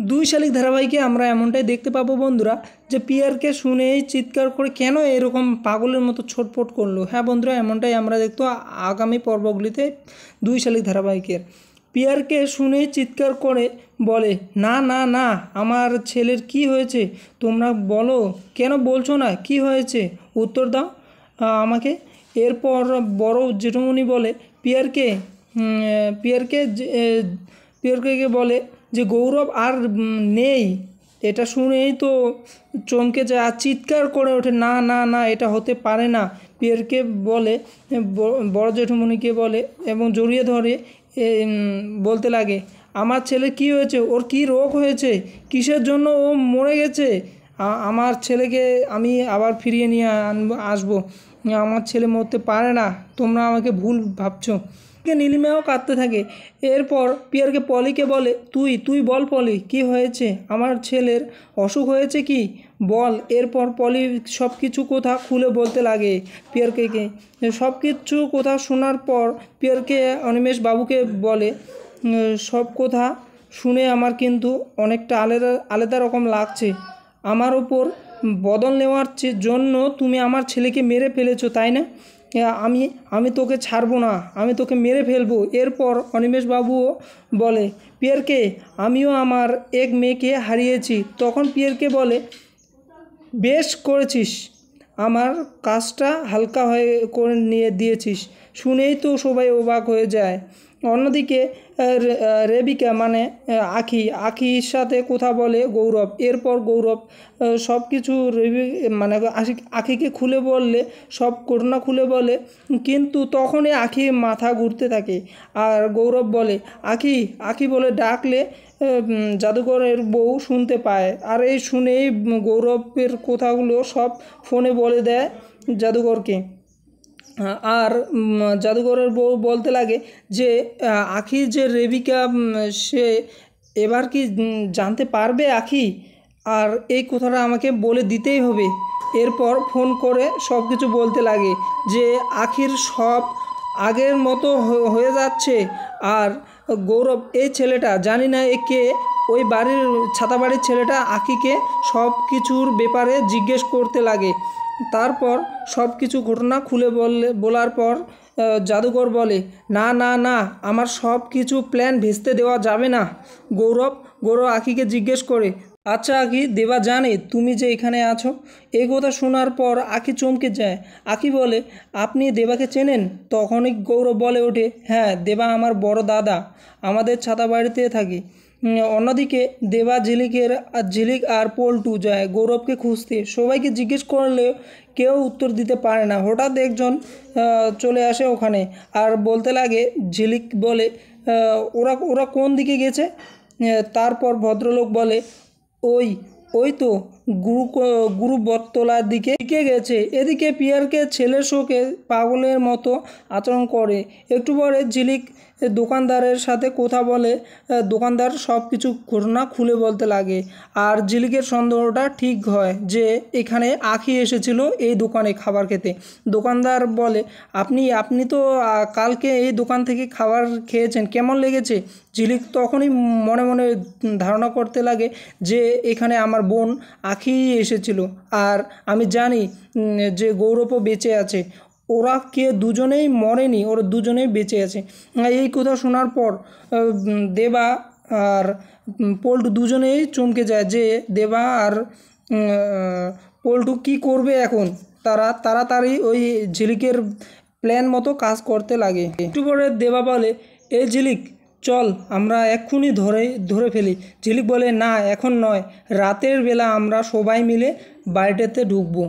দুই শালিক ধারাবাহিকে আমরা এমনটাই দেখতে পাবো বন্ধুরা যে পিয়ারকে শুনেই চিৎকার করে কেন এরকম পাগলের মতো ছটফট করলো। হ্যাঁ বন্ধুরা, এমনটাই আমরা দেখতো আগামী পর্বগুলিতে দুই শালিক ধারাবাহিকের। পিয়ারকে শুনেই চিৎকার করে বলে, না না না, আমার ছেলের কি হয়েছে তোমরা বলো, কেন বলছো না, কি হয়েছে উত্তর দাও আমাকে। এরপর বড় জেঠুমনি বলে পিয়ারকে পিয়ারকে বলে যে গৌরব আর নেই। এটা শুনেই তো চমকে যায় আর চিৎকার করে ওঠে, না না না, এটা হতে পারে না। পিয়ারকে বলে, বড় জেঠুমনিকে বলে এবং জড়িয়ে ধরে বলতে লাগে, আমার ছেলে কি হয়েছে, ওর কি রোগ হয়েছে, কিসের জন্য ও মরে গেছে, আমার ছেলেকে আমি আবার ফিরিয়ে নিয়ে আসবো। আমার ছেলে মরতে পারে না, তোমরা আমাকে ভুল ভাবছো। নীলিমাও কাঁদতে থাকে। এরপর পিয়ারকে পলিকে বলে, তুই বল পলি, কি হয়েছে, আমার ছেলের অসুখ হয়েছে কি বল। এরপর পলি সব কিছু কথা খুলে বলতে লাগে পিয়ারকে। সব কিছু কথা শোনার পর পিয়ারকে অনিমেষ বাবুকে বলে, সব কথা শুনে আমার কিন্তু অনেকটা আলাদা রকম লাগছে। আমার ওপর বদল নেওয়ার জন্য তুমি আমার ছেলেকে মেরে ফেলেছো, তাই না? আমি তোকে ছাড়বো না, আমি তোকে মেরে ফেলবো। এরপর অনিমেষ বাবুও বলে, পিয়ারকে আমিও আমার এক মেয়েকে হারিয়েছি। তখন পিয়ারকে বলে, বেশ করেছিস, আমার কাজটা হালকা করে নিয়ে দিয়েছিস। শুনেই তো সবাই অবাক হয়ে যায়। অন্যদিকে রেবিকা মানে আখির সাথে কথা বলে গৌরব। এরপর গৌরব সব কিছু আখিকে খুলে বললে, সব ঘটনা খুলে বলে, কিন্তু তখনই আখি মাথা ঘুরতে থাকে। আর গৌরব বলে, আখি বলে ডাকলে জাদুকরের বউ শুনতে পায়। আর এই শুনেই গৌরবের কথাগুলো সব ফোনে বলে দেয় জাদুকরকে। আর জাদুঘরের বউ বলতে লাগে যে আখি যে রেবিকা, সে এবার কি জানতে পারবে আখি, আর এই কথাটা আমাকে বলে দিতেই হবে। এরপর ফোন করে সব কিছু বলতে লাগে যে আখির সব আগের মতো হয়ে যাচ্ছে। আর গৌরব এই ছেলেটা, জানি না একে, ওই বাড়ির ছাতাবাড়ির ছেলেটা আখিকে সব কিছুর ব্যাপারে জিজ্ঞেস করতে লাগে। তারপর সব কিছু ঘটনা খুলে বলার পর জাদুকর বলে, না না না, আমার সব কিছু প্ল্যান ভেস্তে দেওয়া যাবে না। গৌরব আখিকে জিজ্ঞেস করে, আচ্ছা আখি, দেবা জানে তুমি যে এখানে আছো? এই কথা শোনার পর আখি চমকে যায়। আখি বলে, আপনি দেবাকে চেনেন? তখনই গৌরব বলে ওঠে, হ্যাঁ, দেবা আমার বড় দাদা, আমাদের ছাতা বাড়িতে থাকি। অন্যদিকে দেবা ঝিলিক আর পল্টু যায় গৌরবকে খুঁজতে। সবাইকে জিজ্ঞেস করলেও কেউ উত্তর দিতে পারে না। হঠাৎ একজন চলে আসে ওখানে আর বলতে লাগে, ঝিলিক বলে, ওরা কোন দিকে গেছে? তারপর ভদ্রলোক বলে, ওই তো গুরু বটতলার দিকে গেছে। এদিকে পিয়ারকে ছেলের শোকে পাগলের মতো আচরণ করে। একটু পরে ঝিলিক দোকানদারের সাথে কথা বলে। দোকানদার সব কিছু ঘটনা খুলে বলতে লাগে। আর ঝিলিকের সন্দেহটা ঠিক হয় যে এখানে আখি এসেছিল এই দোকানে খাবার খেতে। দোকানদার বলে, আপনি তো কালকে এই দোকান থেকে খাবার খেয়েছেন, কেমন লেগেছে? ঝিলিক তখনই মনে মনে ধারণা করতে লাগে যে এখানে আমার বোন আখি এসেছিল, আর আমি জানি যে গৌরবও বেঁচে আছে। ওরা দুজনেই মরেনি, ওরা দুজনেই বেঁচে আছে। এই কথা শোনার পর দেবা আর পল্টু দুজনেই চমকে যায় যে দেবা আর পল্টু কি করবে এখন। তারা তাড়াতাড়ি ওই ঝিলিকের প্ল্যান মতো কাজ করতে লাগে। একটু পরে দেবা বলে, এই ঝিলিক, চল আমরা এক্ষুনি ধরে ফেলি। ঝিলিক বলে, না এখন নয়, রাতের বেলা আমরা সবাই মিলে বাড়িটাতে ঢুকবো।